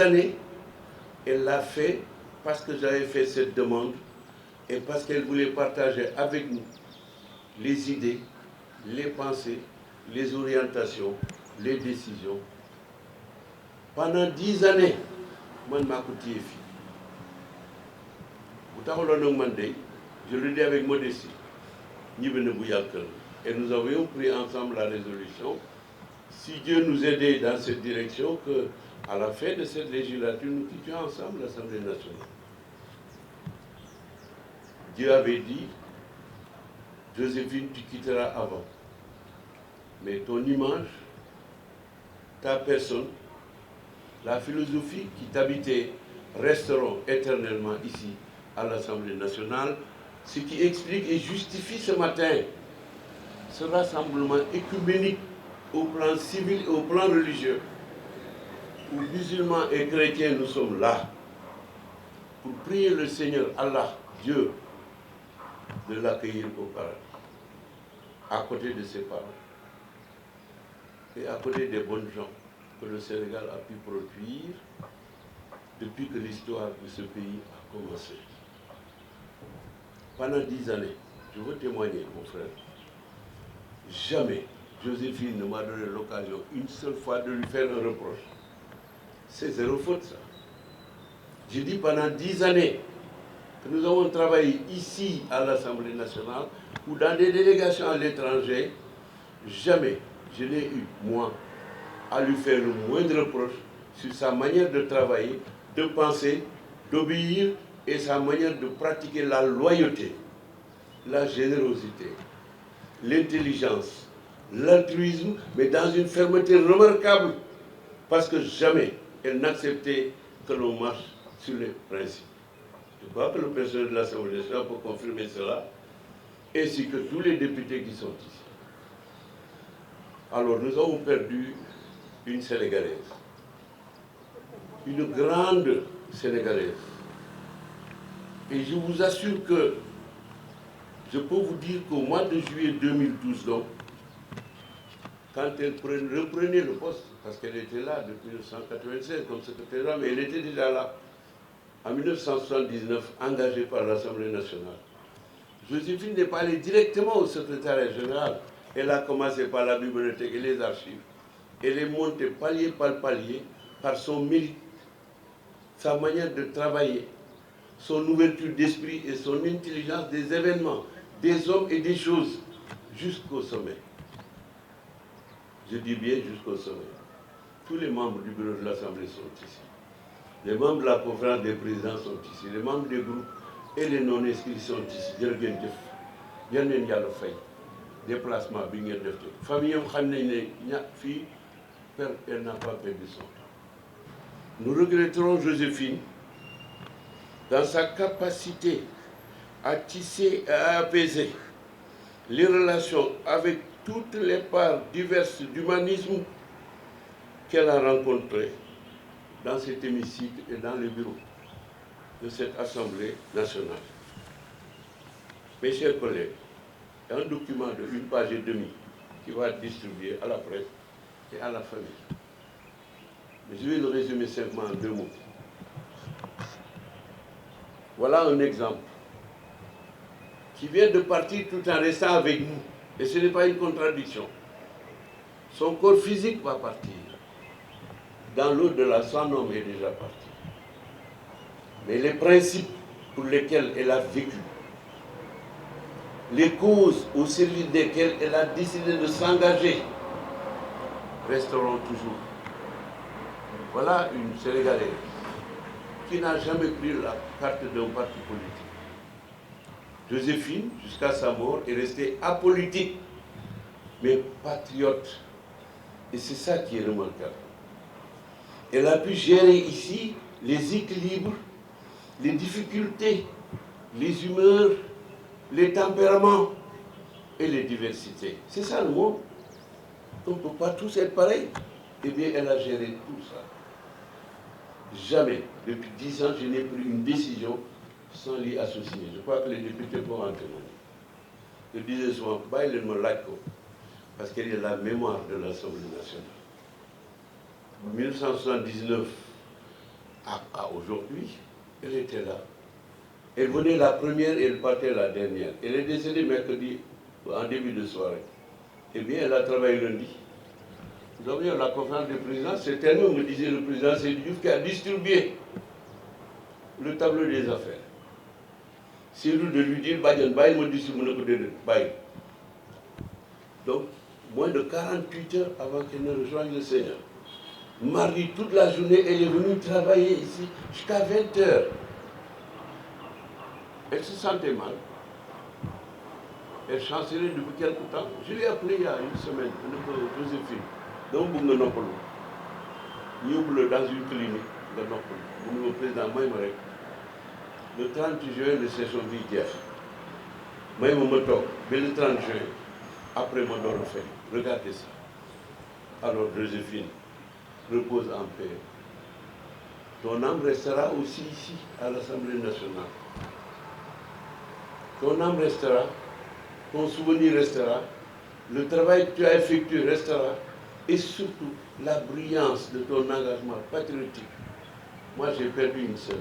des années, elle l'a fait parce que j'avais fait cette demande et parce qu'elle voulait partager avec nous les idées, les pensées, les orientations, les décisions. Pendant 10 années, moi, je suis je le dis avec modestie. Et nous avions pris ensemble la résolution, si Dieu nous aidait dans cette direction, qu'à la fin de cette législature, nous quittions ensemble l'Assemblée nationale. Dieu avait dit, Joséphine, tu quitteras avant. Mais ton image, ta personne, la philosophie qui t'habitait resteront éternellement ici à l'Assemblée nationale, ce qui explique et justifie ce matin ce rassemblement écuménique au plan civil et au plan religieux, où musulmans et chrétiens nous sommes là pour prier le Seigneur Allah, Dieu, de l'accueillir au paradis, à côté de ses parents et à côté des bonnes gens que le Sénégal a pu produire depuis que l'histoire de ce pays a commencé. Pendant 10 années, je veux témoigner, mon frère, jamais Joséphine ne m'a donné l'occasion une seule fois de lui faire un reproche. C'est zéro faute, ça. J'ai dit pendant 10 années que nous avons travaillé ici à l'Assemblée nationale ou dans des délégations à l'étranger, jamais je n'ai eu, moi, à lui faire le moindre reproche sur sa manière de travailler, de penser, d'obéir et sa manière de pratiquer la loyauté, la générosité, l'intelligence, l'altruisme, mais dans une fermeté remarquable, parce que jamais elle n'acceptait que l'on marche sur les principes. Je crois que le président de l'Assemblée nationale peut confirmer cela, ainsi que tous les députés qui sont ici. Alors nous avons perdu une Sénégalaise, une grande Sénégalaise. Et je vous assure que je peux vous dire qu'au mois de juillet 2012, donc, quand elle reprenait le poste, parce qu'elle était là depuis 1996 comme secrétaire, mais elle était déjà là, en 1979, engagée par l'Assemblée nationale. Joséphine n'est pas allée directement au secrétariat général. Elle a commencé par la bibliothèque et les archives. Elle est montée palier par palier par son mérite, sa manière de travailler, son ouverture d'esprit et son intelligence des événements, des hommes et des choses, jusqu'au sommet. Je dis bien jusqu'au sommet. Tous les membres du bureau de l'Assemblée sont ici. Les membres de la conférence des présidents sont ici. Les membres des groupes et les non-inscrits sont ici. Déplacement, famille, elle n'a pas perdu son temps. Nous regretterons Joséphine dans sa capacité à tisser et à apaiser les relations avec toutes les parts diverses d'humanisme qu'elle a rencontrées dans cet hémicycle et dans les bureaux de cette Assemblée nationale. Mes chers collègues, il y a un document de 1 page et demie qui va être distribué à la presse et à la famille. Mais je vais le résumer simplement en 2 mots. Voilà un exemple qui vient de partir tout en restant avec nous. Et ce n'est pas une contradiction. Son corps physique va partir. Dans l'au-delà, son homme est déjà parti. Mais les principes pour lesquels elle a vécu, les causes au service desquelles elle a décidé de s'engager, resteront toujours. Voilà une Sénégalaise qui n'a jamais pris la carte d'un parti politique. Joséphine, jusqu'à sa mort, est restée apolitique, mais patriote. Et c'est ça qui est remarquable. Elle a pu gérer ici les équilibres, les difficultés, les humeurs, les tempéraments et les diversités. C'est ça le monde. On ne peut pas tous être pareils. Eh bien, elle a géré tout ça. Jamais, depuis 10 ans, je n'ai pris une décision sans l'y associer. Je crois que les députés peuvent en témoigner. Je disais souvent, il me l'a parce qu'elle est la mémoire de l'Assemblée nationale. En 1979, aujourd'hui, elle était là. Elle venait la première et elle partait la dernière. Elle est décédée mercredi en début de soirée. Eh bien, elle a travaillé lundi. Nous avions la conférence des présidents, c'est elle-même, me disait le président Seydou Diouf, qui a distribué le tableau des affaires. C'est lui de lui dire, Badian, Baye me distribue le Baye. Donc, moins de 48 heures avant qu'elle ne rejoigne le Seigneur. Mardi, toute la journée, elle est venue travailler ici jusqu'à 20 heures. Elle se sentait mal. Elle chancelait depuis quelque temps. Je l'ai appelé il y a une semaine, Joséphine. Donc, vous me n'avez nous dans une clinique de Nopal. Vous le président Maïmarek. Le 30 juin, le session d'hier. Maïmarek, le 30 juin, après mon don fait. Regardez ça. Alors, Joséphine, repose en paix. Ton âme restera aussi ici, à l'Assemblée nationale. Ton âme restera, ton souvenir restera, le travail que tu as effectué restera, et surtout la brillance de ton engagement patriotique. Moi, j'ai perdu une seule.